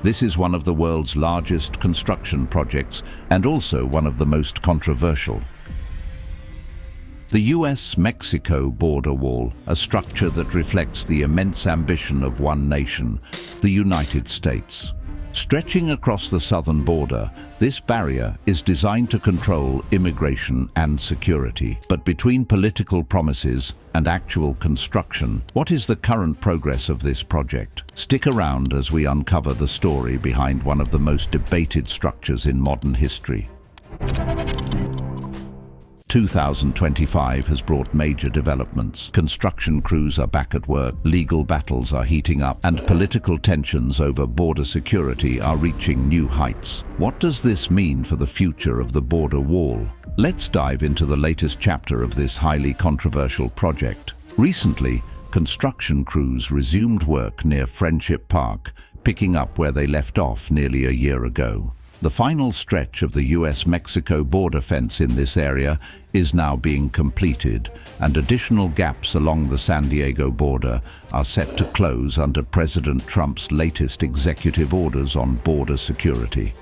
This is one of the world's largest construction projects and also one of the most controversial. The US-Mexico border wall, a structure that reflects the immense ambition of one nation, the United States. Stretching across the southern border, this barrier is designed to control immigration and security. But between political promises and actual construction, what is the current progress of this project? Stick around as we uncover the story behind one of the most debated structures in modern history. 2025 has brought major developments. Construction crews are back at work, legal battles are heating up, and political tensions over border security are reaching new heights. What does this mean for the future of the border wall? Let's dive into the latest chapter of this highly controversial project. Recently, construction crews resumed work near Friendship Park, picking up where they left off nearly a year ago. The final stretch of the US-Mexico border fence in this area is now being completed, and additional gaps along the San Diego border are set to close under President Trump's latest executive orders on border security.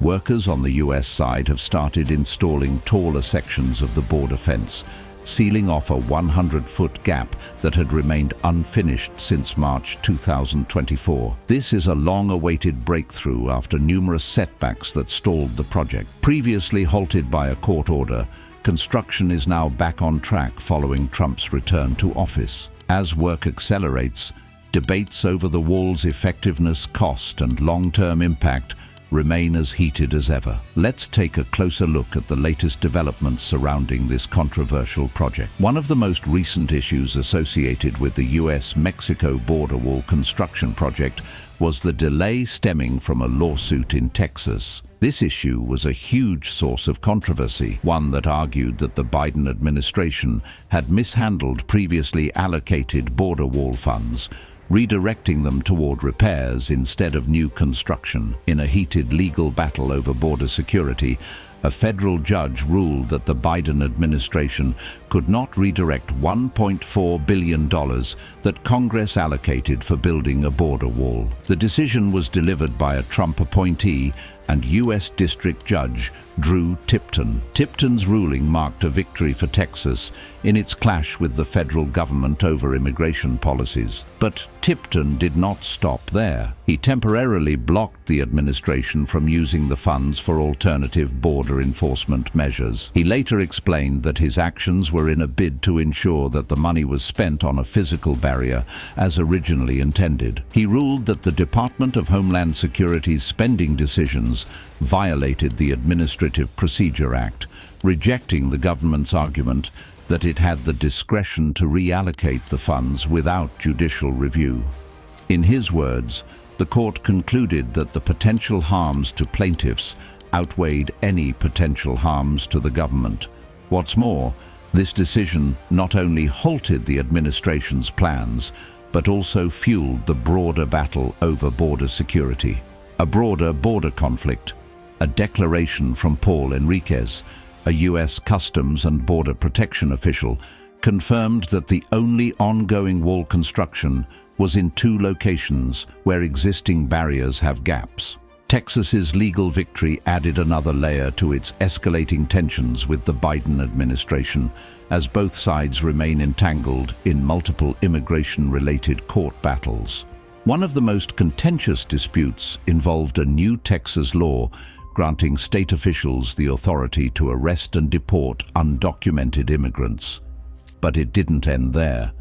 Workers on the US side have started installing taller sections of the border fence, sealing off a 100-foot gap that had remained unfinished since March 2024. This is a long-awaited breakthrough after numerous setbacks that stalled the project. Previously halted by a court order, construction is now back on track following Trump's return to office. As work accelerates, debates over the wall's effectiveness, cost, and long-term impact remain as heated as ever. Let's take a closer look at the latest developments surrounding this controversial project. One of the most recent issues associated with the US-Mexico border wall construction project was the delay stemming from a lawsuit in Texas. This issue was a huge source of controversy, one that argued that the Biden administration had mishandled previously allocated border wall funds, redirecting them toward repairs instead of new construction. In a heated legal battle over border security, a federal judge ruled that the Biden administration could not redirect $1.4 billion that Congress allocated for building a border wall. The decision was delivered by a Trump appointee and U.S. District Judge Drew Tipton. Tipton's ruling marked a victory for Texas in its clash with the federal government over immigration policies. But Tipton did not stop there. He temporarily blocked the administration from using the funds for alternative border enforcement measures. He later explained that his actions were in a bid to ensure that the money was spent on a physical barrier as originally intended. He ruled that the Department of Homeland Security's spending decisions violated the Administrative Procedure Act, rejecting the government's argument that it had the discretion to reallocate the funds without judicial review. In his words, the court concluded that the potential harms to plaintiffs outweighed any potential harms to the government. What's more, this decision not only halted the administration's plans, but also fueled the broader battle over border security. A broader border conflict, a declaration from Paul Enriquez, a U.S. Customs and Border Protection official, confirmed that the only ongoing wall construction was in two locations where existing barriers have gaps. Texas's legal victory added another layer to its escalating tensions with the Biden administration, as both sides remain entangled in multiple immigration-related court battles. One of the most contentious disputes involved a new Texas law granting state officials the authority to arrest and deport undocumented immigrants. But it didn't end there.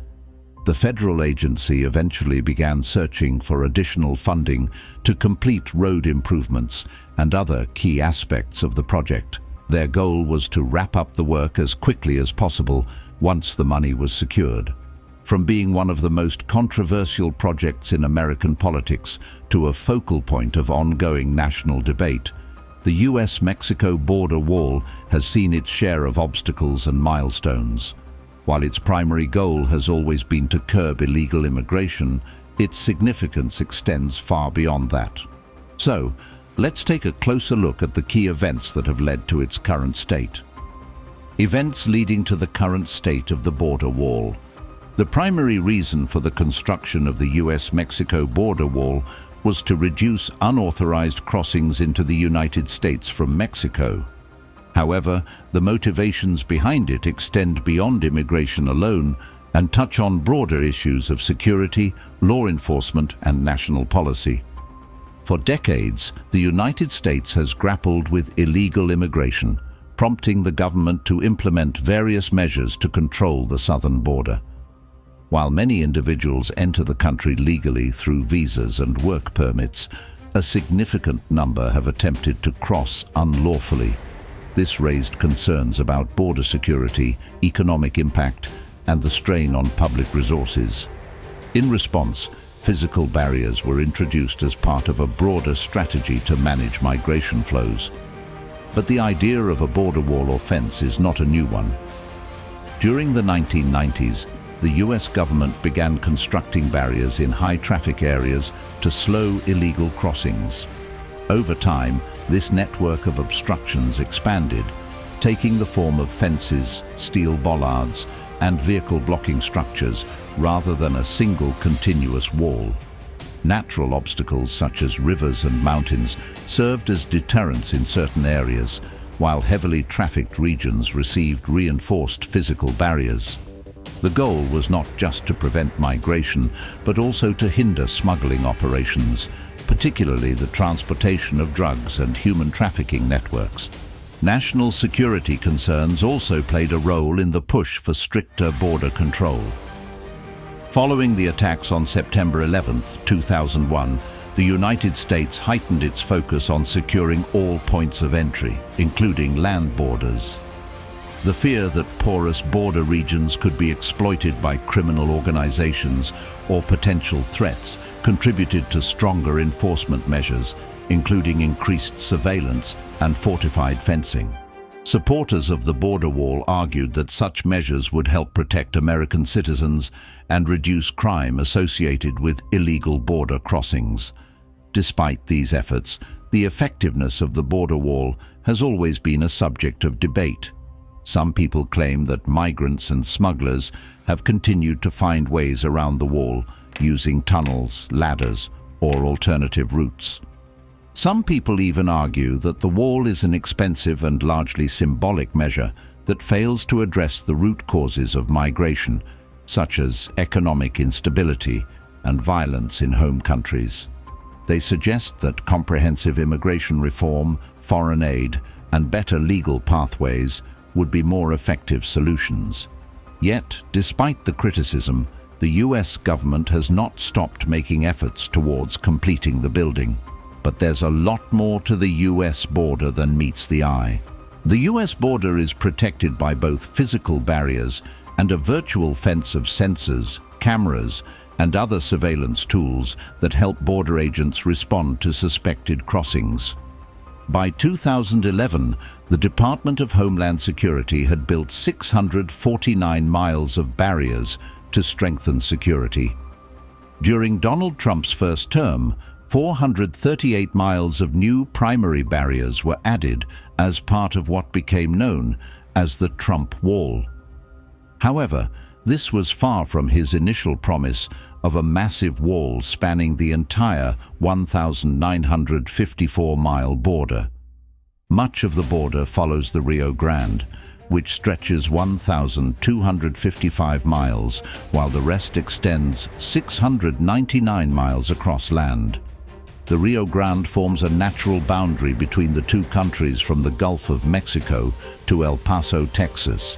The federal agency eventually began searching for additional funding to complete road improvements and other key aspects of the project. Their goal was to wrap up the work as quickly as possible once the money was secured. From being one of the most controversial projects in American politics to a focal point of ongoing national debate, the US-Mexico border wall has seen its share of obstacles and milestones. While its primary goal has always been to curb illegal immigration, its significance extends far beyond that. So, let's take a closer look at the key events that have led to its current state. Events leading to the current state of the border wall. The primary reason for the construction of the US-Mexico border wall was to reduce unauthorized crossings into the United States from Mexico. However, the motivations behind it extend beyond immigration alone and touch on broader issues of security, law enforcement, and national policy. For decades, the United States has grappled with illegal immigration, prompting the government to implement various measures to control the southern border. While many individuals enter the country legally through visas and work permits, a significant number have attempted to cross unlawfully. This raised concerns about border security, economic impact, and the strain on public resources. In response, physical barriers were introduced as part of a broader strategy to manage migration flows. But the idea of a border wall or fence is not a new one. During the 1990s, the US government began constructing barriers in high-traffic areas to slow illegal crossings. Over time, this network of obstructions expanded, taking the form of fences, steel bollards, and vehicle-blocking structures rather than a single continuous wall. Natural obstacles such as rivers and mountains served as deterrents in certain areas, while heavily trafficked regions received reinforced physical barriers. The goal was not just to prevent migration, but also to hinder smuggling operations, particularly the transportation of drugs and human trafficking networks. National security concerns also played a role in the push for stricter border control. Following the attacks on September 11, 2001, the United States heightened its focus on securing all points of entry, including land borders. The fear that porous border regions could be exploited by criminal organizations or potential threats contributed to stronger enforcement measures, including increased surveillance and fortified fencing. Supporters of the border wall argued that such measures would help protect American citizens and reduce crime associated with illegal border crossings. Despite these efforts, the effectiveness of the border wall has always been a subject of debate. Some people claim that migrants and smugglers have continued to find ways around the wall, using tunnels, ladders, or alternative routes. Some people even argue that the wall is an expensive and largely symbolic measure that fails to address the root causes of migration, such as economic instability and violence in home countries. They suggest that comprehensive immigration reform, foreign aid, and better legal pathways would be more effective solutions. Yet, despite the criticism, the US government has not stopped making efforts towards completing the building. But there's a lot more to the US border than meets the eye. The US border is protected by both physical barriers and a virtual fence of sensors, cameras, and other surveillance tools that help border agents respond to suspected crossings. By 2011, the Department of Homeland Security had built 649 miles of barriers to strengthen security. During Donald Trump's first term, 438 miles of new primary barriers were added as part of what became known as the Trump Wall. However, this was far from his initial promise of a massive wall spanning the entire 1,954-mile border. Much of the border follows the Rio Grande, which stretches 1,255 miles, while the rest extends 699 miles across land. The Rio Grande forms a natural boundary between the two countries from the Gulf of Mexico to El Paso, Texas.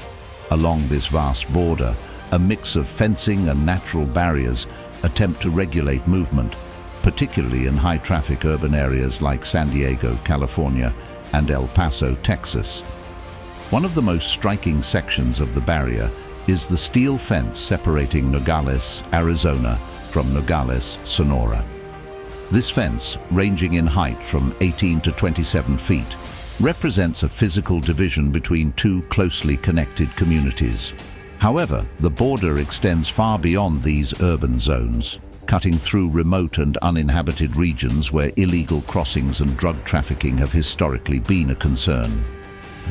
Along this vast border, a mix of fencing and natural barriers attempt to regulate movement, particularly in high-traffic urban areas like San Diego, California, and El Paso, Texas. One of the most striking sections of the barrier is the steel fence separating Nogales, Arizona, from Nogales, Sonora. This fence, ranging in height from 18 to 27 feet, represents a physical division between two closely connected communities. However, the border extends far beyond these urban zones, cutting through remote and uninhabited regions where illegal crossings and drug trafficking have historically been a concern.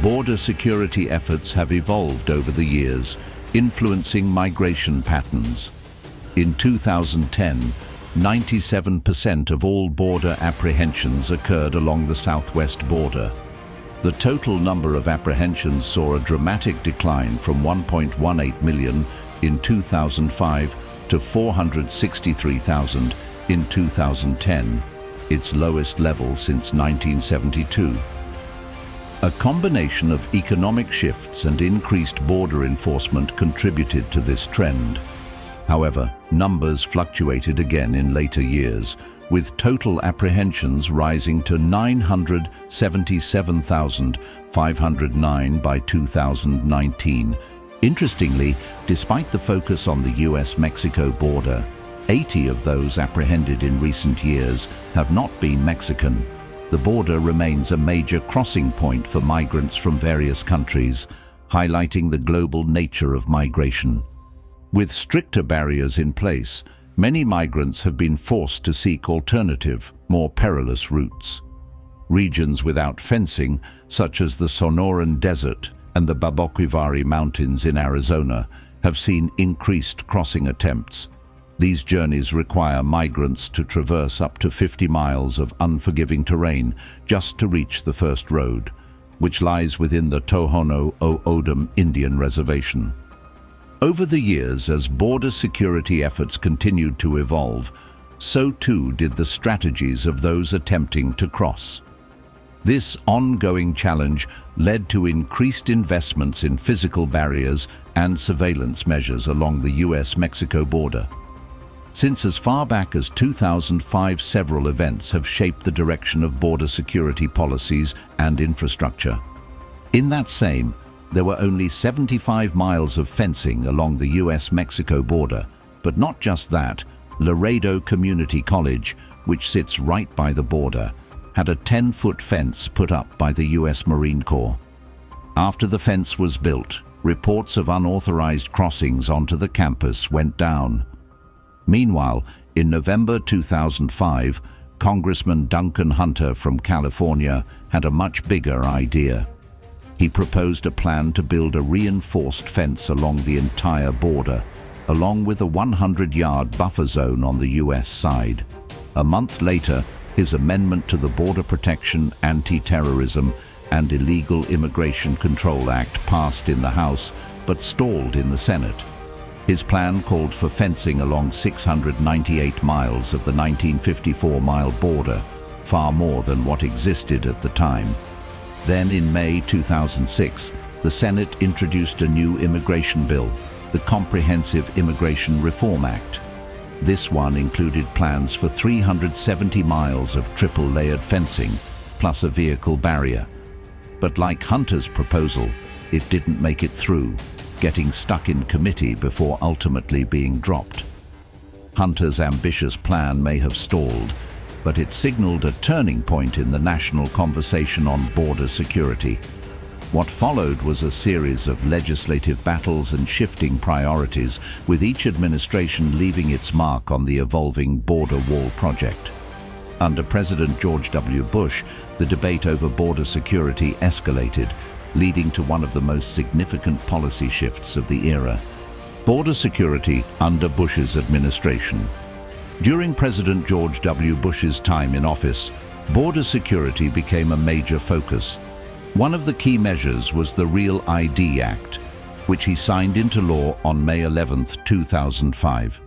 Border security efforts have evolved over the years, influencing migration patterns. In 2010, 97% of all border apprehensions occurred along the southwest border. The total number of apprehensions saw a dramatic decline from 1.18 million in 2005 to 463,000 in 2010, its lowest level since 1972. A combination of economic shifts and increased border enforcement contributed to this trend. However, numbers fluctuated again in later years, with total apprehensions rising to 977,509 by 2019. Interestingly, despite the focus on the US-Mexico border, 80 of those apprehended in recent years have not been Mexican. The border remains a major crossing point for migrants from various countries, highlighting the global nature of migration. With stricter barriers in place, many migrants have been forced to seek alternative, more perilous routes. Regions without fencing, such as the Sonoran Desert and the Baboquivari Mountains in Arizona, have seen increased crossing attempts. These journeys require migrants to traverse up to 50 miles of unforgiving terrain just to reach the first road, which lies within the Tohono O'odham Indian Reservation. Over the years, as border security efforts continued to evolve, so too did the strategies of those attempting to cross. This ongoing challenge led to increased investments in physical barriers and surveillance measures along the US-Mexico border. Since as far back as 2005, several events have shaped the direction of border security policies and infrastructure. In that same, there were only 75 miles of fencing along the US-Mexico border, but not just that. Laredo Community College, which sits right by the border, had a 10-foot fence put up by the US Marine Corps. After the fence was built, reports of unauthorized crossings onto the campus went down. Meanwhile, in November 2005, Congressman Duncan Hunter from California had a much bigger idea. He proposed a plan to build a reinforced fence along the entire border, along with a 100-yard buffer zone on the US side. A month later, his amendment to the Border Protection, Anti-Terrorism, and Illegal Immigration Control Act passed in the House, but stalled in the Senate. His plan called for fencing along 698 miles of the 1954-mile border, far more than what existed at the time. Then in May 2006, the Senate introduced a new immigration bill, the Comprehensive Immigration Reform Act. This one included plans for 370 miles of triple-layered fencing, plus a vehicle barrier. But like Hunter's proposal, it didn't make it through, getting stuck in committee before ultimately being dropped. Hunter's ambitious plan may have stalled, but it signaled a turning point in the national conversation on border security. What followed was a series of legislative battles and shifting priorities, with each administration leaving its mark on the evolving border wall project. Under President George W. Bush, the debate over border security escalated, leading to one of the most significant policy shifts of the era: border security under Bush's administration. During President George W. Bush's time in office, border security became a major focus. One of the key measures was the Real ID Act, which he signed into law on May 11, 2005.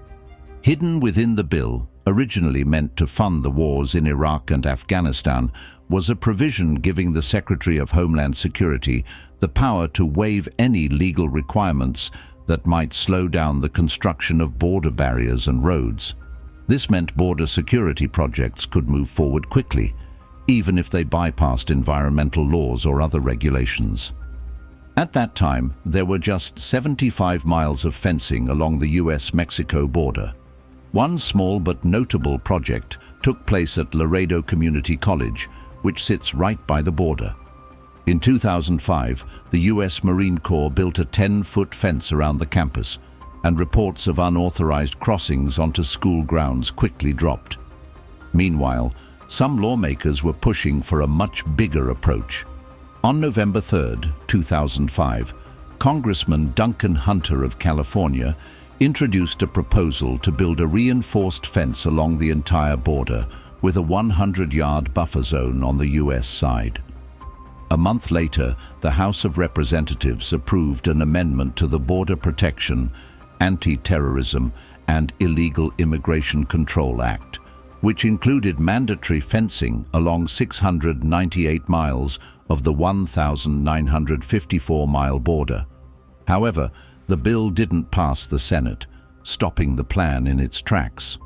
Hidden within the bill, originally meant to fund the wars in Iraq and Afghanistan, was a provision giving the Secretary of Homeland Security the power to waive any legal requirements that might slow down the construction of border barriers and roads. This meant border security projects could move forward quickly, even if they bypassed environmental laws or other regulations. At that time, there were just 75 miles of fencing along the US-Mexico border. One small but notable project took place at Laredo Community College, which sits right by the border. In 2005, the US Marine Corps built a 10-foot fence around the campus, and reports of unauthorized crossings onto school grounds quickly dropped. Meanwhile, some lawmakers were pushing for a much bigger approach. On November 3, 2005, Congressman Duncan Hunter of California introduced a proposal to build a reinforced fence along the entire border with a 100-yard buffer zone on the US side. A month later, the House of Representatives approved an amendment to the Border Protection, Anti-Terrorism and Illegal Immigration Control Act, which included mandatory fencing along 698 miles of the 1,954-mile border. However, the bill didn't pass the Senate, stopping the plan in its tracks.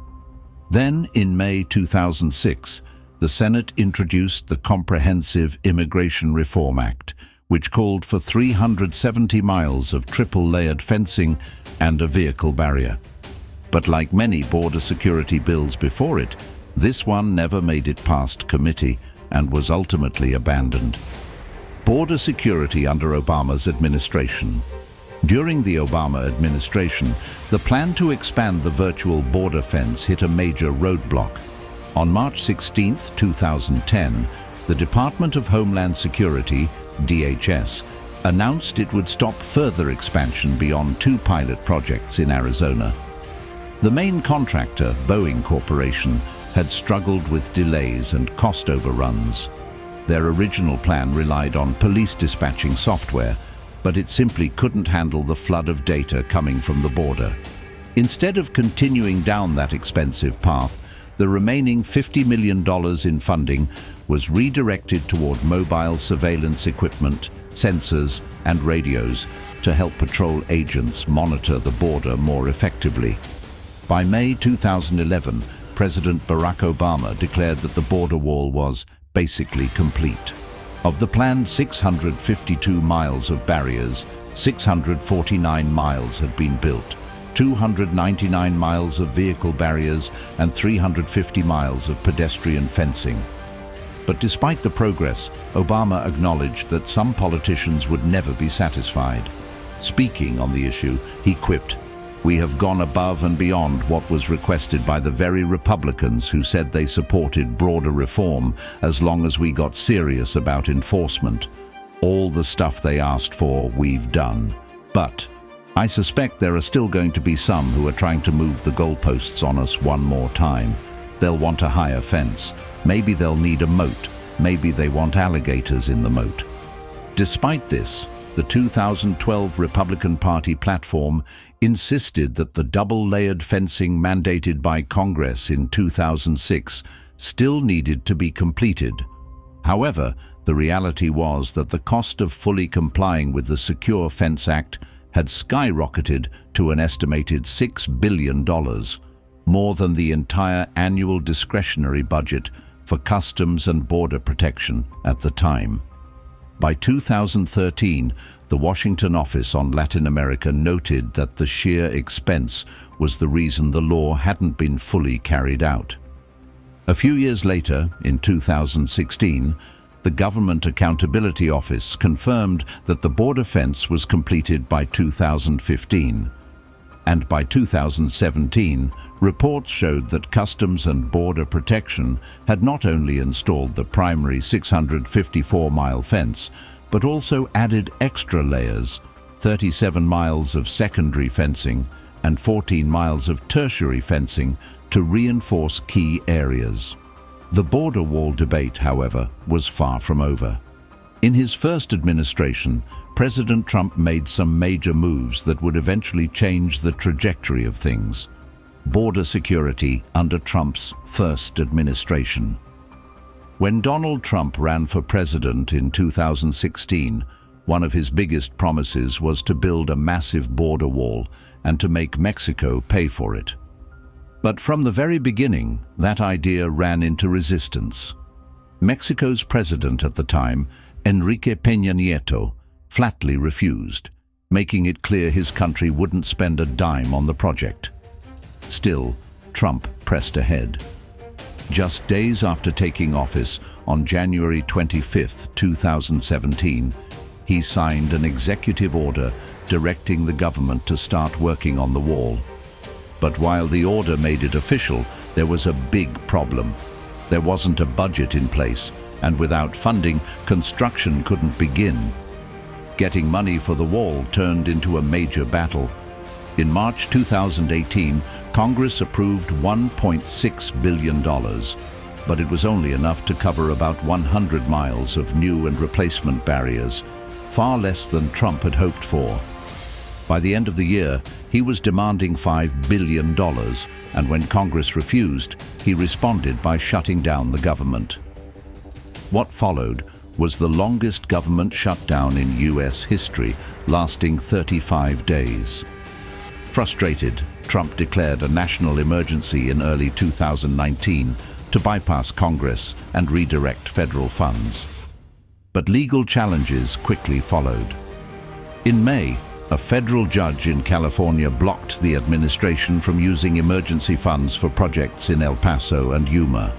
Then, in May 2006, the Senate introduced the Comprehensive Immigration Reform Act, which called for 370 miles of triple-layered fencing and a vehicle barrier. But like many border security bills before it, this one never made it past committee and was ultimately abandoned. Border security under Obama's administration. During the Obama administration, the plan to expand the virtual border fence hit a major roadblock. On March 16, 2010, the Department of Homeland Security, DHS, announced it would stop further expansion beyond 2 pilot projects in Arizona. The main contractor, Boeing Corporation, had struggled with delays and cost overruns. Their original plan relied on police dispatching software, but it simply couldn't handle the flood of data coming from the border. Instead of continuing down that expensive path, the remaining $50 million in funding was redirected toward mobile surveillance equipment, sensors, and radios to help patrol agents monitor the border more effectively. By May 2011, President Barack Obama declared that the border wall was basically complete. Of the planned 652 miles of barriers, 649 miles had been built, 299 miles of vehicle barriers and 350 miles of pedestrian fencing. But despite the progress, Obama acknowledged that some politicians would never be satisfied. Speaking on the issue, he quipped, "We have gone above and beyond what was requested by the very Republicans who said they supported broader reform as long as we got serious about enforcement. All the stuff they asked for, we've done. But I suspect there are still going to be some who are trying to move the goalposts on us one more time. They'll want a higher fence. Maybe they'll need a moat. Maybe they want alligators in the moat." Despite this, the 2012 Republican Party platform insisted that the double-layered fencing mandated by Congress in 2006 still needed to be completed. However, the reality was that the cost of fully complying with the Secure Fence Act had skyrocketed to an estimated $6 billion, more than the entire annual discretionary budget for Customs and Border Protection at the time. By 2013, the Washington Office on Latin America noted that the sheer expense was the reason the law hadn't been fully carried out. A few years later, in 2016, the Government Accountability Office confirmed that the border fence was completed by 2015. And by 2017, reports showed that Customs and Border Protection had not only installed the primary 654-mile fence, but also added extra layers, 37 miles of secondary fencing and 14 miles of tertiary fencing to reinforce key areas. The border wall debate, however, was far from over. In his first administration, President Trump made some major moves that would eventually change the trajectory of things. Border security under Trump's first administration. When Donald Trump ran for president in 2016, one of his biggest promises was to build a massive border wall and to make Mexico pay for it. But from the very beginning, that idea ran into resistance. Mexico's president at the time, Enrique Peña Nieto, flatly refused, making it clear his country wouldn't spend a dime on the project. Still, Trump pressed ahead. Just days after taking office, on January 25, 2017, he signed an executive order directing the government to start working on the wall. But while the order made it official, there was a big problem. There wasn't a budget in place, and without funding, construction couldn't begin. Getting money for the wall turned into a major battle. In March 2018, Congress approved $1.6 billion, but it was only enough to cover about 100 miles of new and replacement barriers, far less than Trump had hoped for. By the end of the year, he was demanding $5 billion, and when Congress refused, he responded by shutting down the government. What followed was the longest government shutdown in U.S. history, lasting 35 days. Frustrated, Trump declared a national emergency in early 2019 to bypass Congress and redirect federal funds. But legal challenges quickly followed. In May, a federal judge in California blocked the administration from using emergency funds for projects in El Paso and Yuma.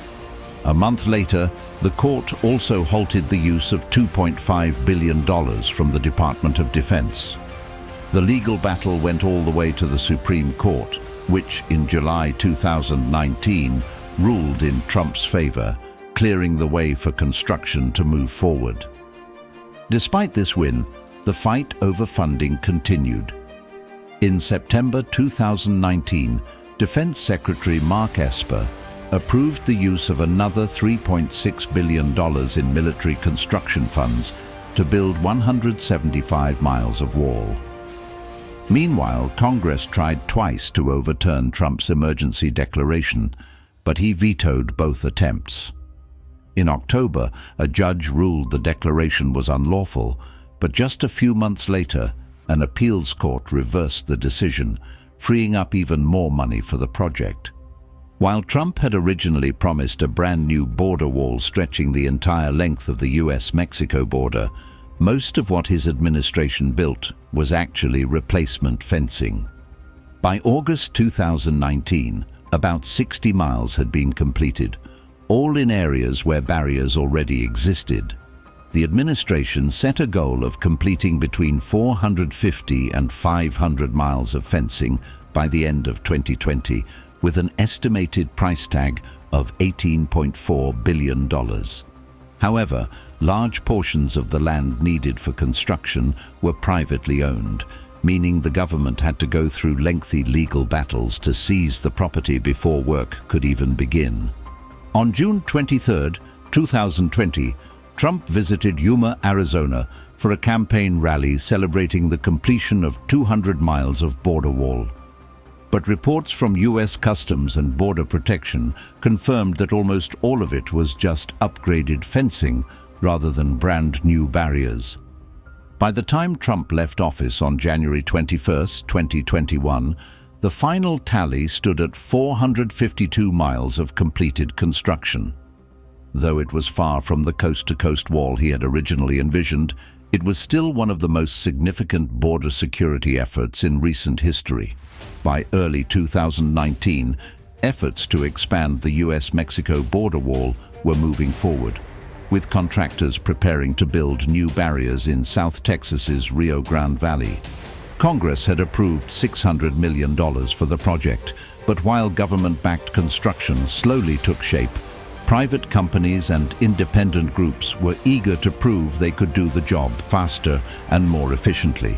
A month later, the court also halted the use of $2.5 billion from the Department of Defense. The legal battle went all the way to the Supreme Court, which in July 2019 ruled in Trump's favor, clearing the way for construction to move forward. Despite this win, the fight over funding continued. In September 2019, Defense Secretary Mark Esper approved the use of another $3.6 billion in military construction funds to build 175 miles of wall. Meanwhile, Congress tried twice to overturn Trump's emergency declaration, but he vetoed both attempts. In October, a judge ruled the declaration was unlawful, but just a few months later, an appeals court reversed the decision, freeing up even more money for the project. While Trump had originally promised a brand new border wall stretching the entire length of the US-Mexico border, most of what his administration built was actually replacement fencing. By August 2019, about 60 miles had been completed, all in areas where barriers already existed. The administration set a goal of completing between 450 and 500 miles of fencing by the end of 2020, with an estimated price tag of $18.4 billion. However, large portions of the land needed for construction were privately owned, meaning the government had to go through lengthy legal battles to seize the property before work could even begin. On June 23, 2020, Trump visited Yuma, Arizona for a campaign rally celebrating the completion of 200 miles of border wall. But reports from U.S. Customs and Border Protection confirmed that almost all of it was just upgraded fencing rather than brand new barriers. By the time Trump left office on January 21, 2021, the final tally stood at 452 miles of completed construction. Though it was far from the coast-to-coast wall he had originally envisioned, it was still one of the most significant border security efforts in recent history. By early 2019, efforts to expand the US-Mexico border wall were moving forward, with contractors preparing to build new barriers in South Texas's Rio Grande Valley. Congress had approved $600 million for the project, but while government-backed construction slowly took shape, private companies and independent groups were eager to prove they could do the job faster and more efficiently.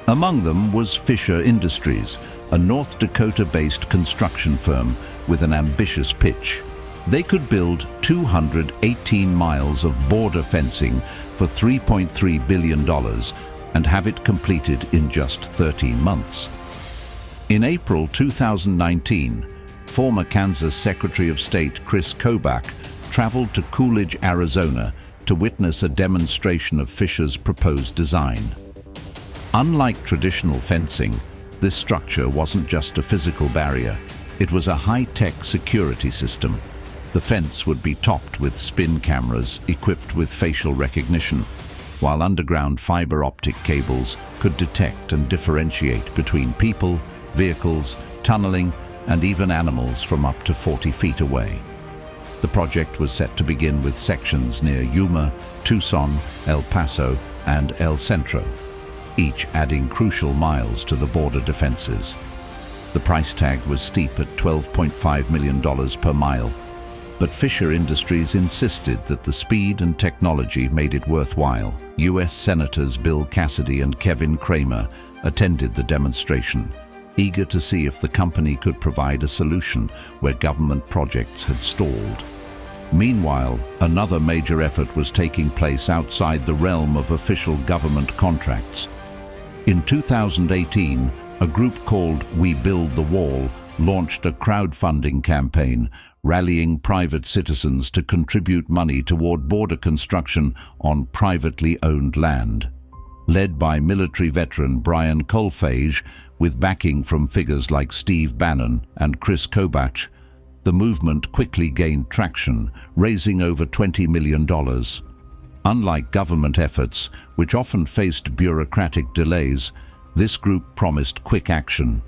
Among them was Fisher Industries, a North Dakota-based construction firm with an ambitious pitch. They could build 218 miles of border fencing for $3.3 billion and have it completed in just 13 months. In April 2019, former Kansas Secretary of State Chris Kobach traveled to Coolidge, Arizona to witness a demonstration of Fisher's proposed design. Unlike traditional fencing, this structure wasn't just a physical barrier, it was a high-tech security system. The fence would be topped with spin cameras equipped with facial recognition, while underground fiber optic cables could detect and differentiate between people, vehicles, tunneling, and even animals from up to 40 feet away. The project was set to begin with sections near Yuma, Tucson, El Paso, and El Centro, each adding crucial miles to the border defenses. The price tag was steep at $12.5 million per mile, but Fisher Industries insisted that the speed and technology made it worthwhile. U.S. Senators Bill Cassidy and Kevin Cramer attended the demonstration, eager to see if the company could provide a solution where government projects had stalled. Meanwhile, another major effort was taking place outside the realm of official government contracts. In 2018, a group called We Build the Wall launched a crowdfunding campaign, rallying private citizens to contribute money toward border construction on privately owned land. Led by military veteran Brian Kolfage, with backing from figures like Steve Bannon and Chris Kobach, the movement quickly gained traction, raising over $20 million. Unlike government efforts, which often faced bureaucratic delays, this group promised quick action.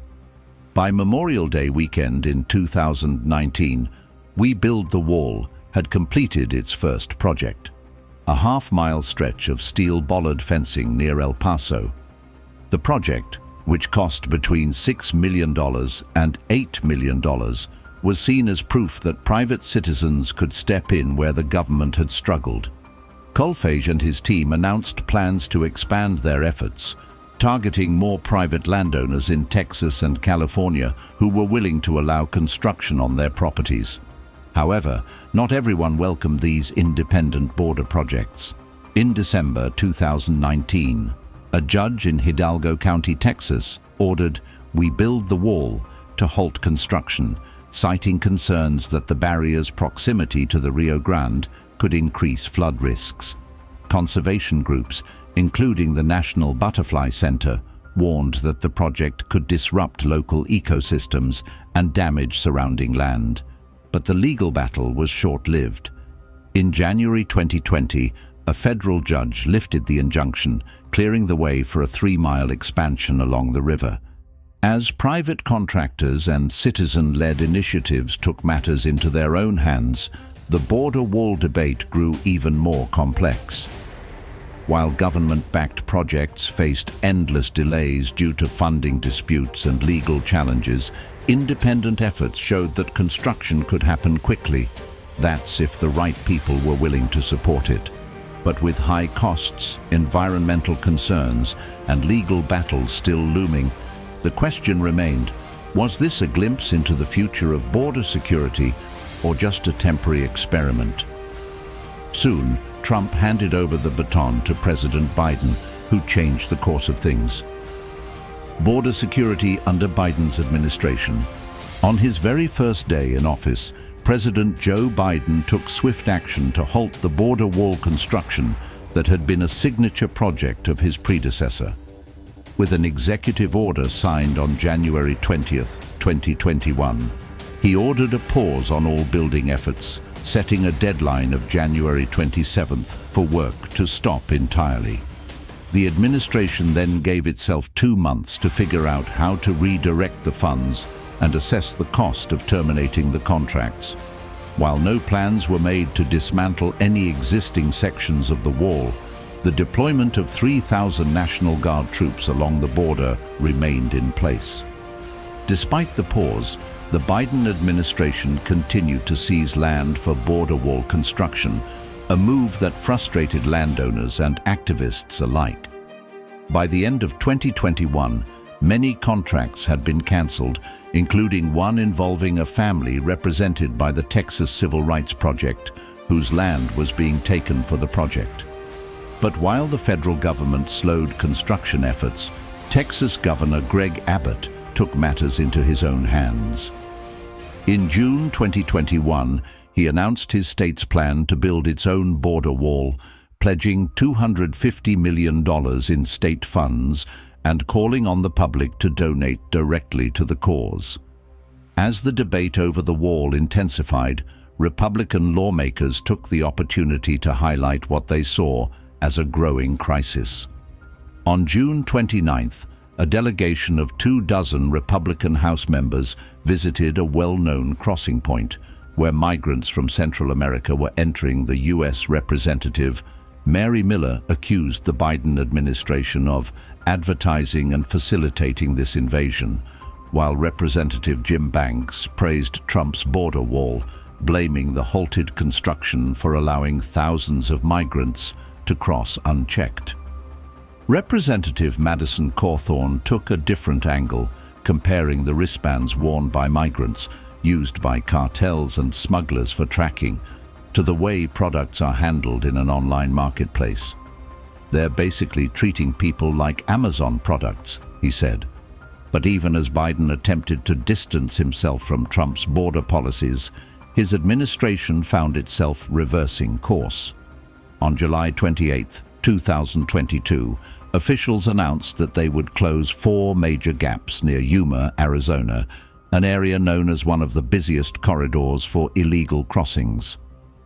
By Memorial Day weekend in 2019, We Build the Wall had completed its first project, a half-mile stretch of steel bollard fencing near El Paso. The project, which cost between $6 million and $8 million, was seen as proof that private citizens could step in where the government had struggled. Kolfage and his team announced plans to expand their efforts, targeting more private landowners in Texas and California who were willing to allow construction on their properties. However, not everyone welcomed these independent border projects. In December 2019, a judge in Hidalgo County, Texas, ordered We Build the Wall to halt construction, citing concerns that the barrier's proximity to the Rio Grande could increase flood risks. Conservation groups, including the National Butterfly Center, warned that the project could disrupt local ecosystems and damage surrounding land. But the legal battle was short-lived. In January 2020, a federal judge lifted the injunction, clearing the way for a 3-mile expansion along the river. As private contractors and citizen-led initiatives took matters into their own hands, the border wall debate grew even more complex. While government-backed projects faced endless delays due to funding disputes and legal challenges, independent efforts showed that construction could happen quickly. That's if the right people were willing to support it. But with high costs, environmental concerns, and legal battles still looming, the question remained, was this a glimpse into the future of border security or just a temporary experiment? Soon, Trump handed over the baton to President Biden, who changed the course of things. Border security under Biden's administration. On his very first day in office, President Joe Biden took swift action to halt the border wall construction that had been a signature project of his predecessor. With an executive order signed on January 20th, 2021, he ordered a pause on all building efforts, setting a deadline of January 27th for work to stop entirely. The administration then gave itself 2 months to figure out how to redirect the funds and assess the cost of terminating the contracts. While no plans were made to dismantle any existing sections of the wall, the deployment of 3,000 National Guard troops along the border remained in place. Despite the pause, the Biden administration continued to seize land for border wall construction, a move that frustrated landowners and activists alike. By the end of 2021, many contracts had been cancelled, including one involving a family represented by the Texas Civil Rights Project, whose land was being taken for the project. But while the federal government slowed construction efforts, Texas Governor Greg Abbott took matters into his own hands. In June 2021, he announced his state's plan to build its own border wall, pledging $250 million in state funds and calling on the public to donate directly to the cause. As the debate over the wall intensified, Republican lawmakers took the opportunity to highlight what they saw as a growing crisis. On June 29th, a delegation of 24 Republican House members visited a well-known crossing point where migrants from Central America were entering. The U.S. Representative Mary Miller accused the Biden administration of advertising and facilitating this invasion, while Representative Jim Banks praised Trump's border wall, blaming the halted construction for allowing thousands of migrants to cross unchecked. Representative Madison Cawthorn took a different angle, comparing the wristbands worn by migrants, used by cartels and smugglers for tracking, to the way products are handled in an online marketplace. "They're basically treating people like Amazon products," he said. But even as Biden attempted to distance himself from Trump's border policies, his administration found itself reversing course. On July 28, 2022, officials announced that they would close 4 major gaps near Yuma, Arizona, an area known as one of the busiest corridors for illegal crossings.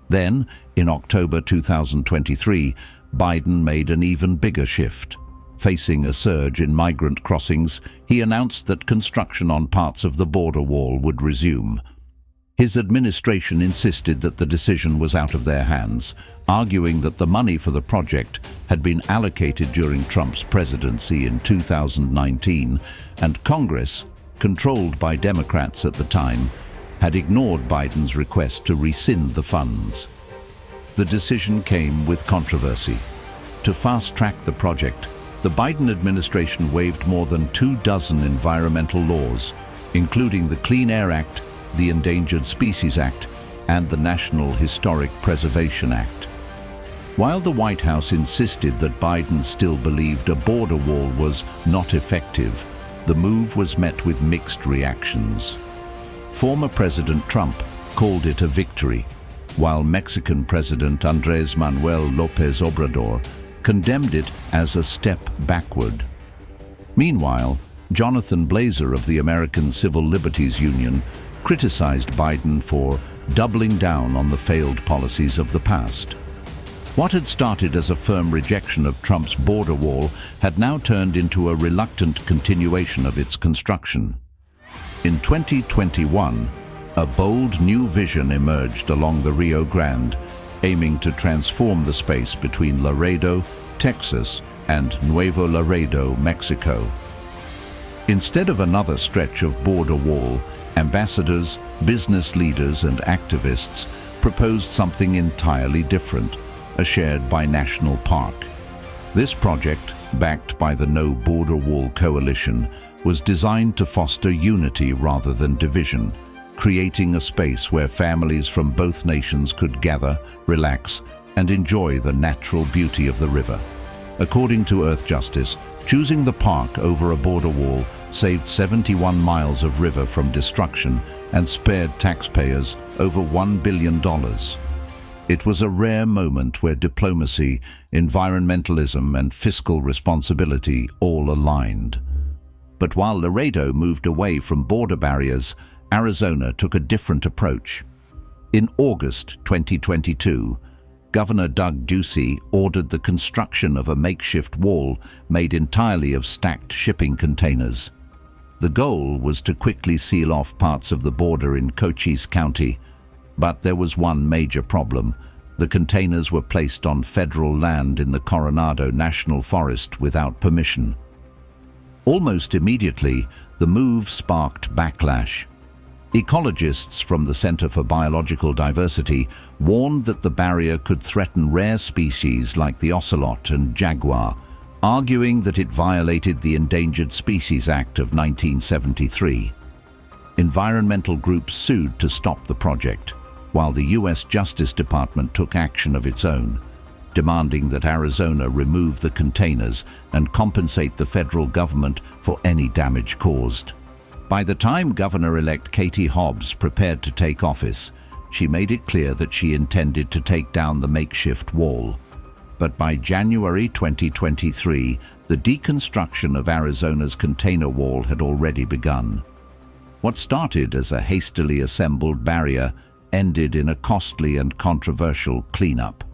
Then, in October 2023, Biden made an even bigger shift. Facing a surge in migrant crossings, he announced that construction on parts of the border wall would resume. His administration insisted that the decision was out of their hands, arguing that the money for the project had been allocated during Trump's presidency in 2019, and Congress, controlled by Democrats at the time, had ignored Biden's request to rescind the funds. The decision came with controversy. To fast-track the project, the Biden administration waived more than 24 environmental laws, including the Clean Air Act, the Endangered Species Act, and the National Historic Preservation Act. While the White House insisted that Biden still believed a border wall was not effective, the move was met with mixed reactions. Former President Trump called it a victory, while Mexican President Andrés Manuel López Obrador condemned it as a step backward. Meanwhile, Jonathan Blazer of the American Civil Liberties Union criticized Biden for doubling down on the failed policies of the past. What had started as a firm rejection of Trump's border wall had now turned into a reluctant continuation of its construction. In 2021, a bold new vision emerged along the Rio Grande, aiming to transform the space between Laredo, Texas, and Nuevo Laredo, Mexico. Instead of another stretch of border wall, ambassadors, business leaders, and activists proposed something entirely different: a shared binational park. This project, backed by the No Border Wall Coalition, was designed to foster unity rather than division, creating a space where families from both nations could gather, relax, and enjoy the natural beauty of the river. According to Earthjustice, choosing the park over a border wall saved 71 miles of river from destruction and spared taxpayers over $1 billion. It was a rare moment where diplomacy, environmentalism, and fiscal responsibility all aligned. But while Laredo moved away from border barriers, Arizona took a different approach. In August 2022, Governor Doug Ducey ordered the construction of a makeshift wall made entirely of stacked shipping containers. The goal was to quickly seal off parts of the border in Cochise County, but there was one major problem. The containers were placed on federal land in the Coronado National Forest without permission. Almost immediately, the move sparked backlash. Ecologists from the Center for Biological Diversity warned that the barrier could threaten rare species like the ocelot and jaguar, arguing that it violated the Endangered Species Act of 1973. Environmental groups sued to stop the project, while the U.S. Justice Department took action of its own, demanding that Arizona remove the containers and compensate the federal government for any damage caused. By the time Governor-elect Katie Hobbs prepared to take office, she made it clear that she intended to take down the makeshift wall. But by January 2023, the deconstruction of Arizona's container wall had already begun. What started as a hastily assembled barrier ended in a costly and controversial cleanup.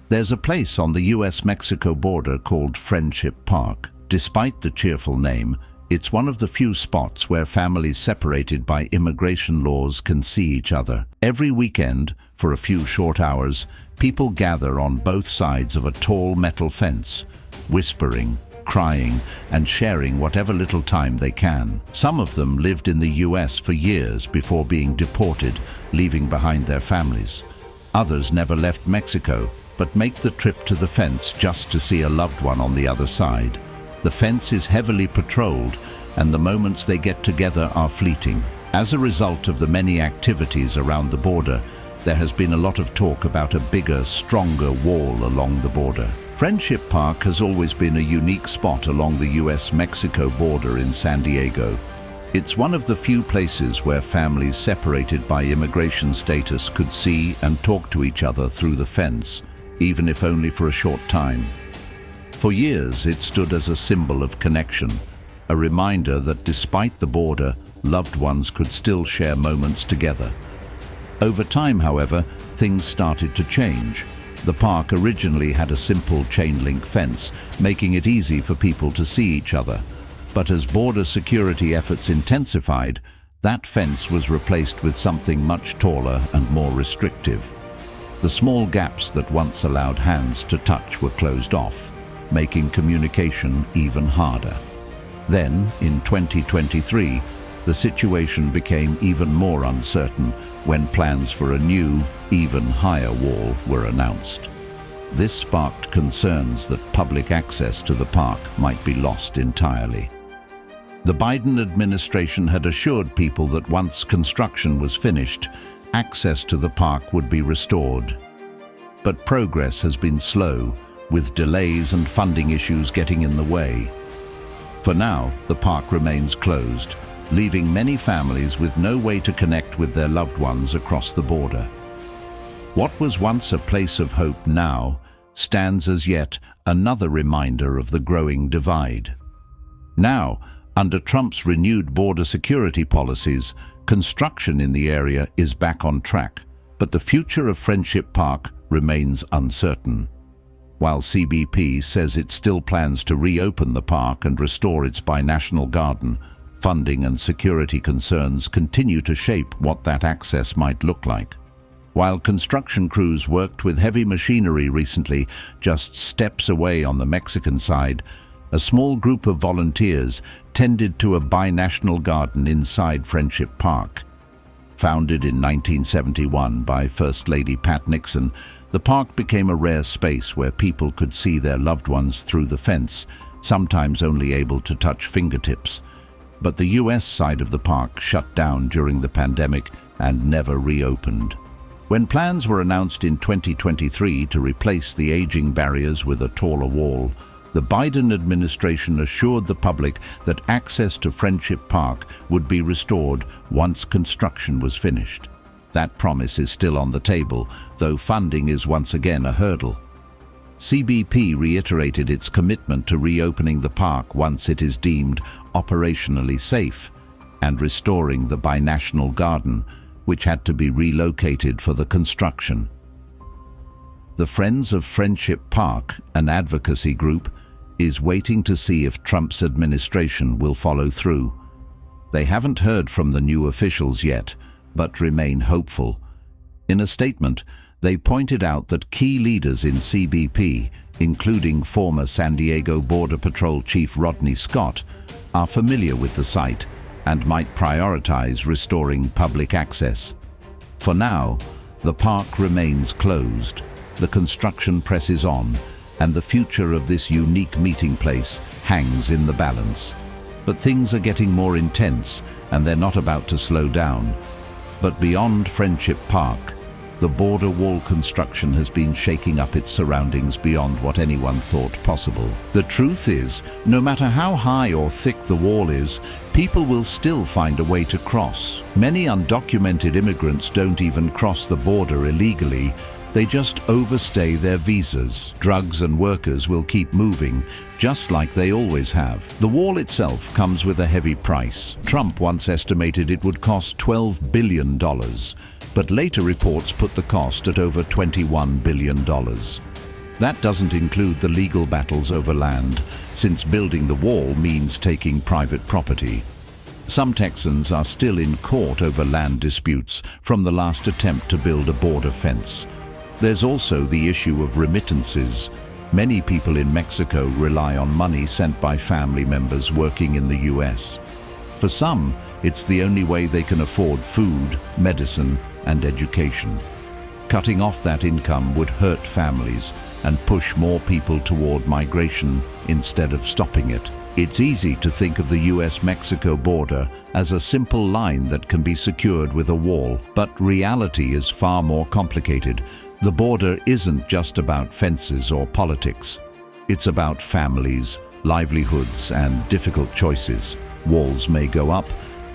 There's a place on the US-Mexico border called Friendship Park. Despite the cheerful name, it's one of the few spots where families separated by immigration laws can see each other. Every weekend, for a few short hours, people gather on both sides of a tall metal fence, whispering, crying, and sharing whatever little time they can. Some of them lived in the US for years before being deported, leaving behind their families. Others never left Mexico, but make the trip to the fence just to see a loved one on the other side. The fence is heavily patrolled, and the moments they get together are fleeting. As a result of the many activities around the border, there has been a lot of talk about a bigger, stronger wall along the border. Friendship Park has always been a unique spot along the US-Mexico border in San Diego. It's one of the few places where families separated by immigration status could see and talk to each other through the fence, even if only for a short time. For years, it stood as a symbol of connection, a reminder that despite the border, loved ones could still share moments together. Over time, however, things started to change. The park originally had a simple chain-link fence, making it easy for people to see each other. But as border security efforts intensified, that fence was replaced with something much taller and more restrictive. The small gaps that once allowed hands to touch were closed off, making communication even harder. Then, in 2023, the situation became even more uncertain when plans for a new, even higher wall were announced. This sparked concerns that public access to the park might be lost entirely. The Biden administration had assured people that once construction was finished, access to the park would be restored. But progress has been slow, with delays and funding issues getting in the way. For now, the park remains closed, leaving many families with no way to connect with their loved ones across the border. What was once a place of hope now stands as yet another reminder of the growing divide. Now, under Trump's renewed border security policies, construction in the area is back on track, but the future of Friendship Park remains uncertain. While CBP says it still plans to reopen the park and restore its binational garden, funding and security concerns continue to shape what that access might look like. While construction crews worked with heavy machinery recently, just steps away on the Mexican side, a small group of volunteers tended to a binational garden inside Friendship Park. Founded in 1971 by First Lady Pat Nixon, the park became a rare space where people could see their loved ones through the fence, sometimes only able to touch fingertips. But the US side of the park shut down during the pandemic and never reopened. When plans were announced in 2023 to replace the aging barriers with a taller wall, the Biden administration assured the public that access to Friendship Park would be restored once construction was finished. That promise is still on the table, though funding is once again a hurdle. CBP reiterated its commitment to reopening the park once it is deemed operationally safe and restoring the binational garden, which had to be relocated for the construction. The Friends of Friendship Park, an advocacy group, is waiting to see if Trump's administration will follow through. They haven't heard from the new officials yet, but remain hopeful. In a statement, they pointed out that key leaders in CBP, including former San Diego Border Patrol Chief Rodney Scott, are familiar with the site and might prioritize restoring public access. For now, the park remains closed, the construction presses on, and the future of this unique meeting place hangs in the balance. But things are getting more intense, and they're not about to slow down. But beyond Friendship Park, the border wall construction has been shaking up its surroundings beyond what anyone thought possible. The truth is, no matter how high or thick the wall is, people will still find a way to cross. Many undocumented immigrants don't even cross the border illegally. They just overstay their visas. Drugs and workers will keep moving, just like they always have. The wall itself comes with a heavy price. Trump once estimated it would cost $12 billion, but later reports put the cost at over $21 billion. That doesn't include the legal battles over land, since building the wall means taking private property. Some Texans are still in court over land disputes from the last attempt to build a border fence. There's also the issue of remittances. Many people in Mexico rely on money sent by family members working in the US. For some, it's the only way they can afford food, medicine, and education. Cutting off that income would hurt families and push more people toward migration instead of stopping it. It's easy to think of the US-Mexico border as a simple line that can be secured with a wall, but reality is far more complicated. The border isn't just about fences or politics. It's about families, livelihoods, and difficult choices. Walls may go up,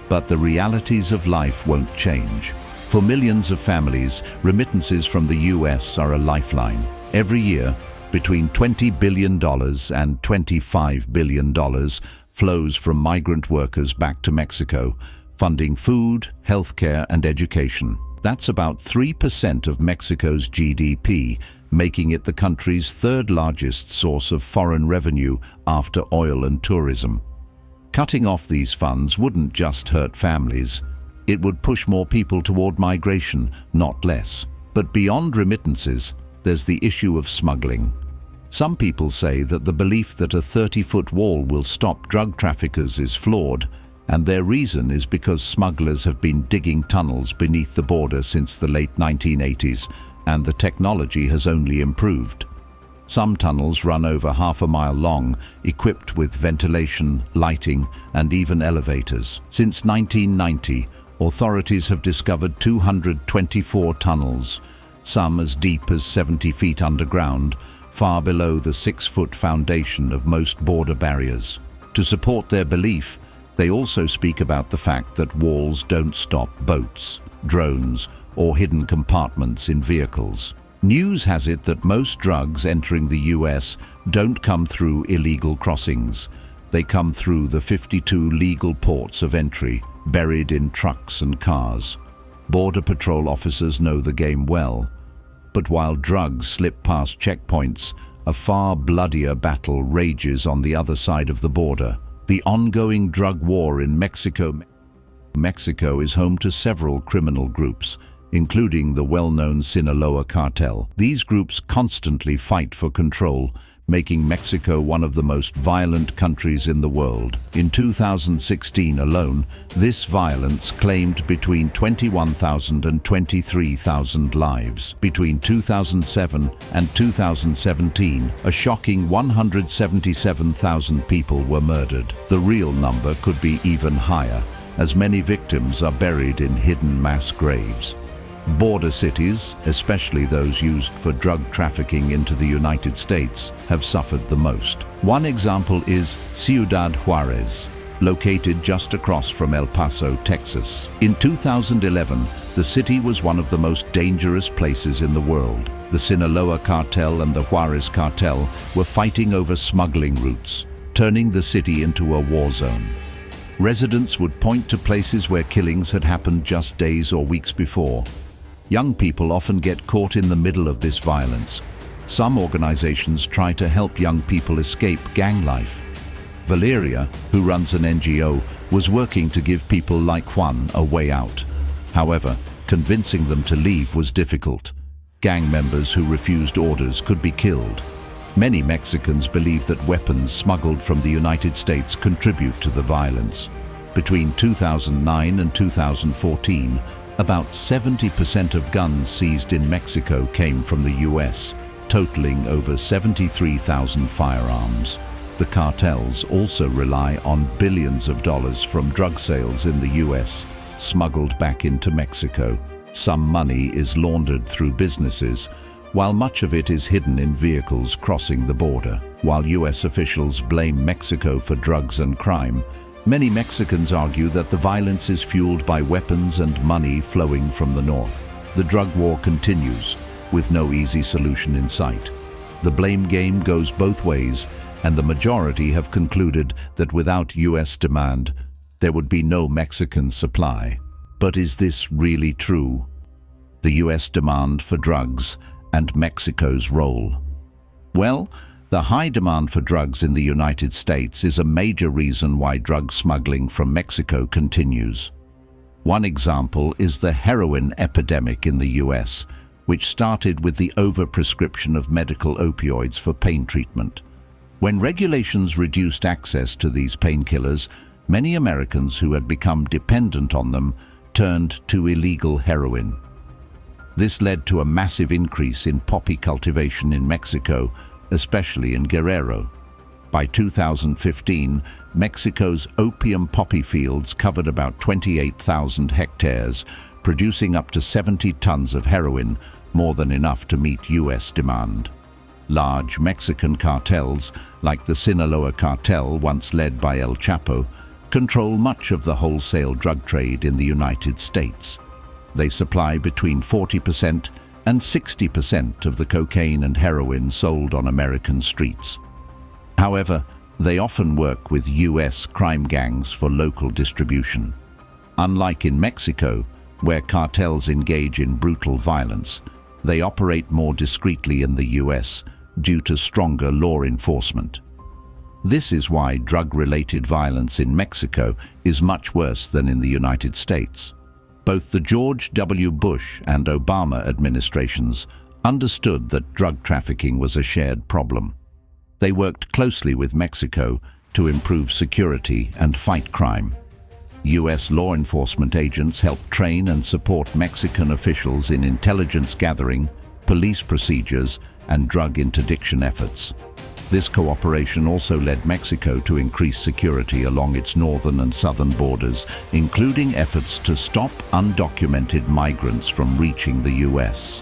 but the realities of life won't change. For millions of families, remittances from the US are a lifeline. Every year, between $20 billion and $25 billion flows from migrant workers back to Mexico, funding food, healthcare, and education. That's about 3% of Mexico's GDP, making it the country's third largest source of foreign revenue after oil and tourism. Cutting off these funds wouldn't just hurt families. It would push more people toward migration, not less. But beyond remittances, there's the issue of smuggling. Some people say that the belief that a 30-foot wall will stop drug traffickers is flawed, and their reason is because smugglers have been digging tunnels beneath the border since the late 1980s, and the technology has only improved. Some tunnels run over half a mile long, equipped with ventilation, lighting, and even elevators. Since 1990, authorities have discovered 224 tunnels, some as deep as 70 feet underground, far below the 6-foot foundation of most border barriers. To support their belief, they also speak about the fact that walls don't stop boats, drones, or hidden compartments in vehicles. News has it that most drugs entering the US don't come through illegal crossings. They come through the 52 legal ports of entry, buried in trucks and cars. Border Patrol officers know the game well. But while drugs slip past checkpoints, a far bloodier battle rages on the other side of the border. The ongoing drug war in Mexico. Mexico is home to several criminal groups, including the well-known Sinaloa cartel. These groups constantly fight for control, making Mexico one of the most violent countries in the world. In 2016 alone, this violence claimed between 21,000 and 23,000 lives. Between 2007 and 2017, a shocking 177,000 people were murdered. The real number could be even higher, as many victims are buried in hidden mass graves. Border cities, especially those used for drug trafficking into the United States, have suffered the most. One example is Ciudad Juarez, located just across from El Paso, Texas. In 2011, the city was one of the most dangerous places in the world. The Sinaloa cartel and the Juarez cartel were fighting over smuggling routes, turning the city into a war zone. Residents would point to places where killings had happened just days or weeks before. Young people often get caught in the middle of this violence. Some organizations try to help young people escape gang life. Valeria, who runs an NGO, was working to give people like Juan a way out. However, convincing them to leave was difficult. Gang members who refused orders could be killed. Many Mexicans believe that weapons smuggled from the United States contribute to the violence. Between 2009 and 2014, about 70% of guns seized in Mexico came from the US, totaling over 73,000 firearms. The cartels also rely on billions of dollars from drug sales in the US, smuggled back into Mexico. Some money is laundered through businesses, while much of it is hidden in vehicles crossing the border. While US officials blame Mexico for drugs and crime, many Mexicans argue that the violence is fueled by weapons and money flowing from the north. The drug war continues, with no easy solution in sight. The blame game goes both ways, and the majority have concluded that without US demand, there would be no Mexican supply. But is this really true? The US demand for drugs and Mexico's role? Well, the high demand for drugs in the United States is a major reason why drug smuggling from Mexico continues. One example is the heroin epidemic in the US, which started with the overprescription of medical opioids for pain treatment. When regulations reduced access to these painkillers, many Americans who had become dependent on them turned to illegal heroin. This led to a massive increase in poppy cultivation in Mexico, especially in Guerrero. By 2015, Mexico's opium poppy fields covered about 28,000 hectares, producing up to 70 tons of heroin, more than enough to meet US demand. Large Mexican cartels, like the Sinaloa cartel once led by El Chapo, control much of the wholesale drug trade in the United States. They supply between 40% and 60% of the cocaine and heroin sold on American streets. However, they often work with US crime gangs for local distribution. Unlike in Mexico, where cartels engage in brutal violence, they operate more discreetly in the US due to stronger law enforcement. This is why drug-related violence in Mexico is much worse than in the United States. Both the George W. Bush and Obama administrations understood that drug trafficking was a shared problem. They worked closely with Mexico to improve security and fight crime. US law enforcement agents helped train and support Mexican officials in intelligence gathering, police procedures, and drug interdiction efforts. This cooperation also led Mexico to increase security along its northern and southern borders, including efforts to stop undocumented migrants from reaching the US.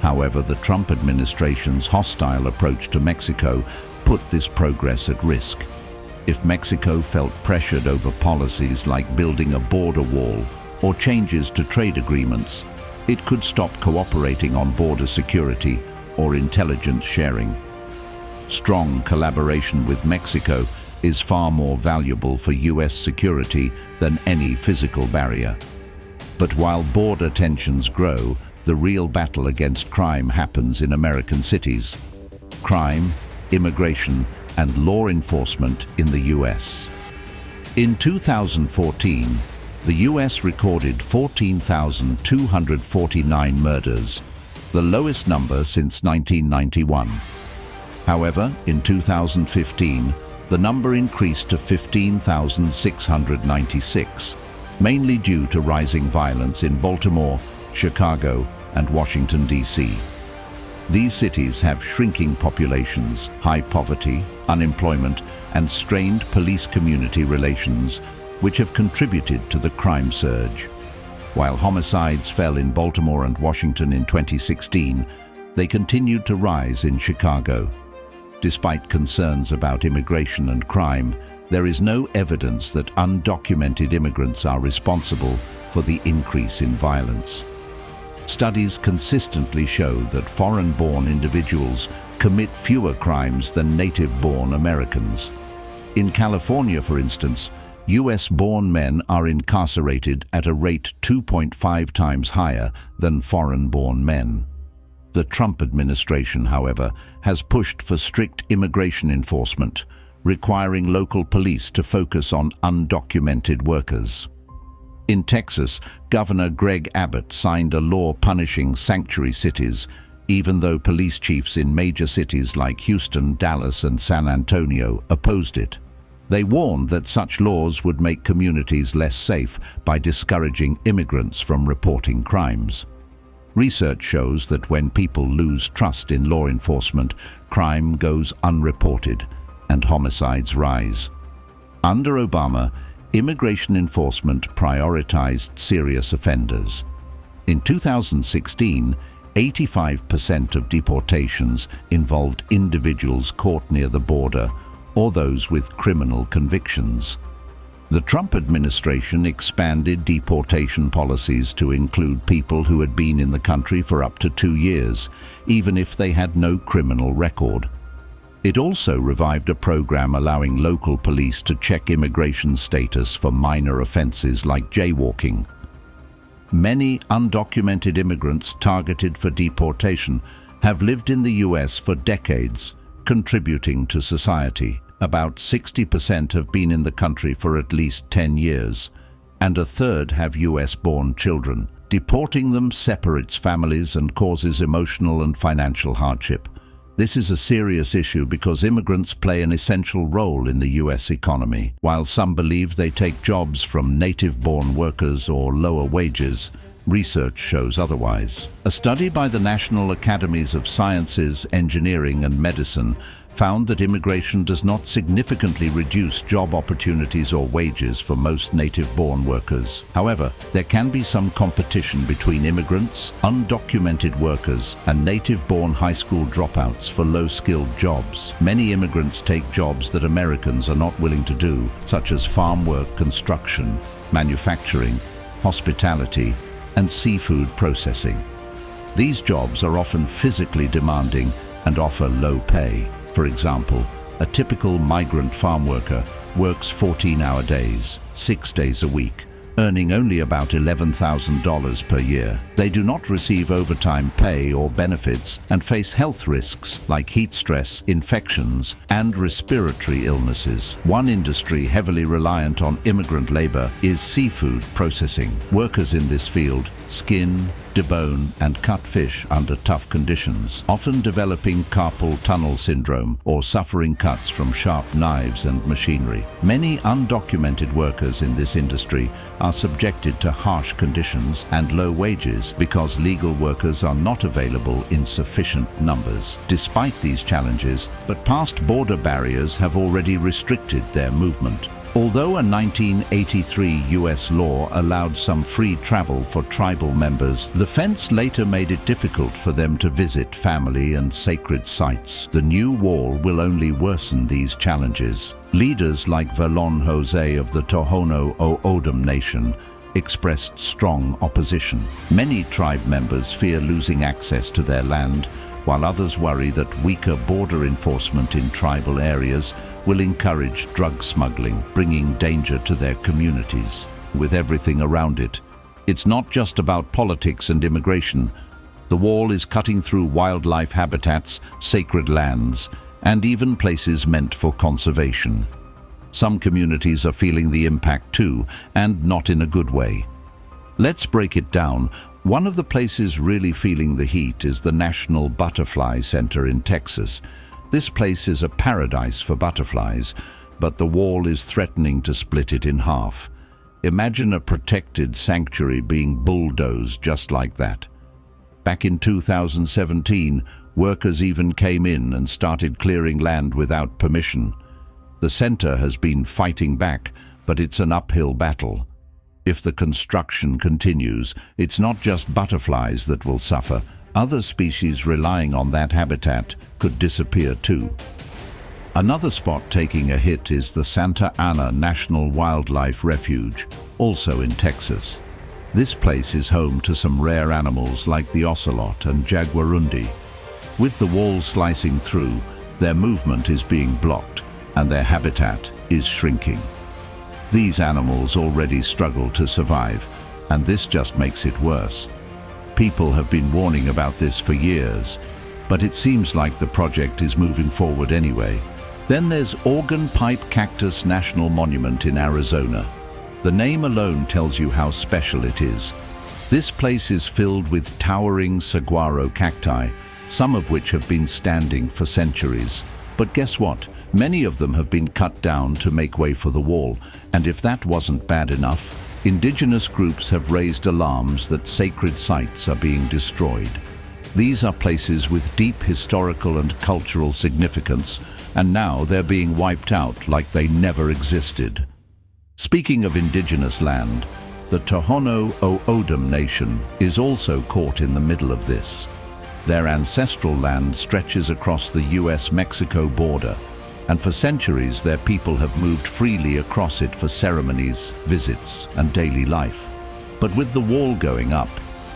However, the Trump administration's hostile approach to Mexico put this progress at risk. If Mexico felt pressured over policies like building a border wall or changes to trade agreements, it could stop cooperating on border security or intelligence sharing. Strong collaboration with Mexico is far more valuable for US security than any physical barrier. But while border tensions grow, the real battle against crime happens in American cities. Crime, immigration, and law enforcement in the US. In 2014, the US recorded 14,249 murders, the lowest number since 1991. However, in 2015, the number increased to 15,696, mainly due to rising violence in Baltimore, Chicago, and Washington, D.C. These cities have shrinking populations, high poverty, unemployment, and strained police-community relations, which have contributed to the crime surge. While homicides fell in Baltimore and Washington in 2016, they continued to rise in Chicago. Despite concerns about immigration and crime, there is no evidence that undocumented immigrants are responsible for the increase in violence. Studies consistently show that foreign-born individuals commit fewer crimes than native-born Americans. In California, for instance, US-born men are incarcerated at a rate 2.5 times higher than foreign-born men. The Trump administration, however, has pushed for strict immigration enforcement, requiring local police to focus on undocumented workers. In Texas, Governor Greg Abbott signed a law punishing sanctuary cities, even though police chiefs in major cities like Houston, Dallas, and San Antonio opposed it. They warned that such laws would make communities less safe by discouraging immigrants from reporting crimes. Research shows that when people lose trust in law enforcement, crime goes unreported and homicides rise. Under Obama, immigration enforcement prioritized serious offenders. In 2016, 85% of deportations involved individuals caught near the border or those with criminal convictions. The Trump administration expanded deportation policies to include people who had been in the country for up to 2 years, even if they had no criminal record. It also revived a program allowing local police to check immigration status for minor offenses like jaywalking. Many undocumented immigrants targeted for deportation have lived in the US for decades, contributing to society. About 60% have been in the country for at least 10 years, and a third have US-born children. Deporting them separates families and causes emotional and financial hardship. This is a serious issue because immigrants play an essential role in the US economy. While some believe they take jobs from native-born workers or lower wages, research shows otherwise. A study by the National Academies of Sciences, Engineering, and Medicine found that immigration does not significantly reduce job opportunities or wages for most native-born workers. However, there can be some competition between immigrants, undocumented workers, and native-born high school dropouts for low-skilled jobs. Many immigrants take jobs that Americans are not willing to do, such as farm work, construction, manufacturing, hospitality, and seafood processing. These jobs are often physically demanding and offer low pay. For example, a typical migrant farm worker works 14-hour days, 6 days a week, earning only about $11,000 per year. They do not receive overtime pay or benefits and face health risks like heat stress, infections, and respiratory illnesses. One industry heavily reliant on immigrant labor is seafood processing. Workers in this field skin, debone, and cut fish under tough conditions, often developing carpal tunnel syndrome or suffering cuts from sharp knives and machinery. Many undocumented workers in this industry are subjected to harsh conditions and low wages because legal workers are not available in sufficient numbers. Despite these challenges, past border barriers have already restricted their movement. Although a 1983 US law allowed some free travel for tribal members, the fence later made it difficult for them to visit family and sacred sites. The new wall will only worsen these challenges. Leaders like Verlon Jose of the Tohono O'odham Nation expressed strong opposition. Many tribe members fear losing access to their land, while others worry that weaker border enforcement in tribal areas will encourage drug smuggling, bringing danger to their communities. With everything around it, it's not just about politics and immigration. The wall is cutting through wildlife habitats, sacred lands, and even places meant for conservation. Some communities are feeling the impact too, and not in a good way. Let's break it down. One of the places really feeling the heat is the National Butterfly Center in Texas. This place is a paradise for butterflies, but the wall is threatening to split it in half. Imagine a protected sanctuary being bulldozed just like that. Back in 2017, workers even came in and started clearing land without permission. The center has been fighting back, but it's an uphill battle. If the construction continues, it's not just butterflies that will suffer. Other species relying on that habitat could disappear too. Another spot taking a hit is the Santa Ana National Wildlife Refuge, also in Texas. This place is home to some rare animals like the ocelot and jaguarundi. With the wall slicing through, their movement is being blocked and their habitat is shrinking. These animals already struggle to survive, and this just makes it worse. People have been warning about this for years, but it seems like the project is moving forward anyway. Then there's Organ Pipe Cactus National Monument in Arizona. The name alone tells you how special it is. This place is filled with towering saguaro cacti, some of which have been standing for centuries. But guess what? Many of them have been cut down to make way for the wall, and if that wasn't bad enough, indigenous groups have raised alarms that sacred sites are being destroyed. These are places with deep historical and cultural significance, and now they're being wiped out like they never existed. Speaking of indigenous land, the Tohono O'odham Nation is also caught in the middle of this. Their ancestral land stretches across the US-Mexico border, and for centuries their people have moved freely across it for ceremonies, visits, and daily life. But with the wall going up,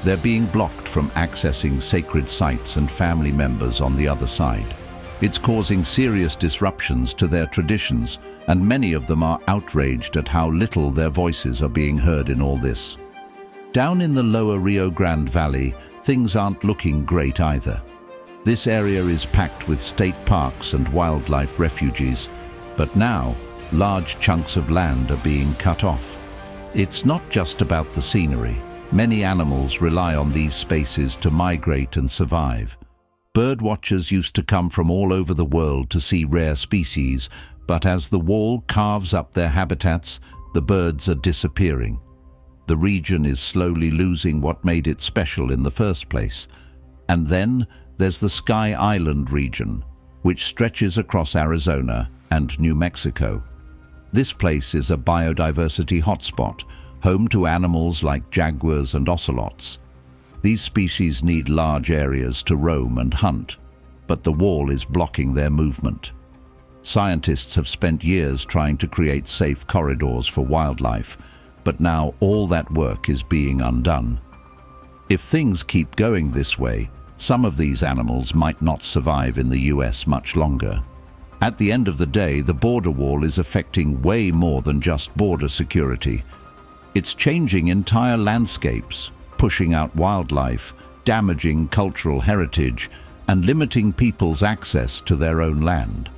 they're being blocked from accessing sacred sites and family members on the other side. It's causing serious disruptions to their traditions, and many of them are outraged at how little their voices are being heard in all this. Down in the lower Rio Grande Valley, things aren't looking great either. This area is packed with state parks and wildlife refuges, but now large chunks of land are being cut off. It's not just about the scenery. Many animals rely on these spaces to migrate and survive. Birdwatchers used to come from all over the world to see rare species, but as the wall carves up their habitats, the birds are disappearing. The region is slowly losing what made it special in the first place. And then there's the Sky Island region. which stretches across Arizona and New Mexico. This place is a biodiversity hotspot, home to animals like jaguars and ocelots. These species need large areas to roam and hunt, but the wall is blocking their movement. Scientists have spent years trying to create safe corridors for wildlife, but now all that work is being undone. If things keep going this way, some of these animals might not survive in the US much longer. At the end of the day, the border wall is affecting way more than just border security. It's changing entire landscapes, pushing out wildlife, damaging cultural heritage, and limiting people's access to their own land.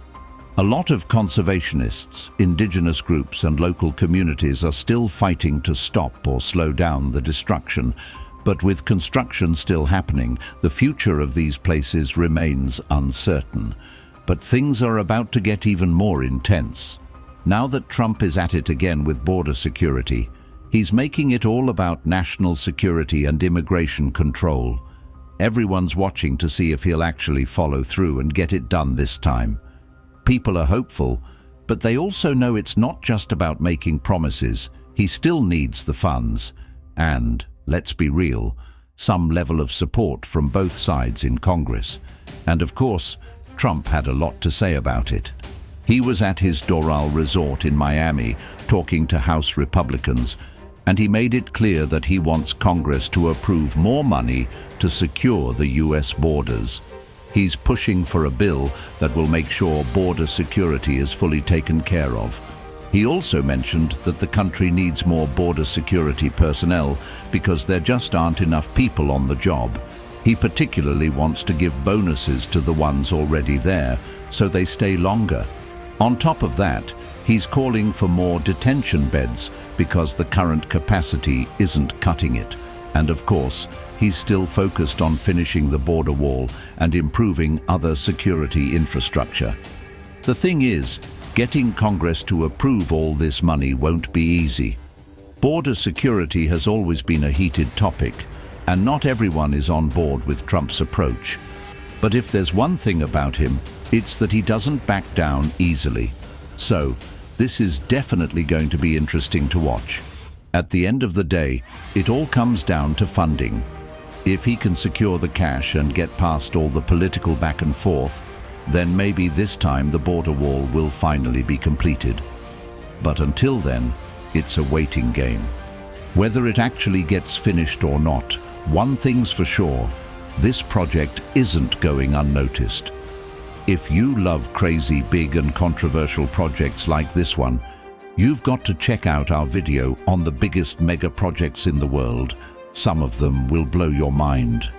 A lot of conservationists, indigenous groups, and local communities are still fighting to stop or slow down the destruction, but with construction still happening, the future of these places remains uncertain. But things are about to get even more intense. Now that Trump is at it again with border security, he's making it all about national security and immigration control. Everyone's watching to see if he'll actually follow through and get it done this time. People are hopeful, but they also know it's not just about making promises. He still needs the funds and, let's be real, some level of support from both sides in Congress. And of course, Trump had a lot to say about it. He was at his Doral resort in Miami talking to House Republicans, and he made it clear that he wants Congress to approve more money to secure the US borders. He's pushing for a bill that will make sure border security is fully taken care of. He also mentioned that the country needs more border security personnel because there just aren't enough people on the job. He particularly wants to give bonuses to the ones already there, so they stay longer. On top of that, he's calling for more detention beds because the current capacity isn't cutting it. And of course, he's still focused on finishing the border wall and improving other security infrastructure. The thing is, getting Congress to approve all this money won't be easy. Border security has always been a heated topic, and not everyone is on board with Trump's approach. But if there's one thing about him, it's that he doesn't back down easily. So, this is definitely going to be interesting to watch. At the end of the day, it all comes down to funding. If he can secure the cash and get past all the political back and forth, then maybe this time the border wall will finally be completed. But until then, it's a waiting game. Whether it actually gets finished or not, one thing's for sure, this project isn't going unnoticed. If you love crazy, big and controversial projects like this one, you've got to check out our video on the biggest mega projects in the world. Some of them will blow your mind.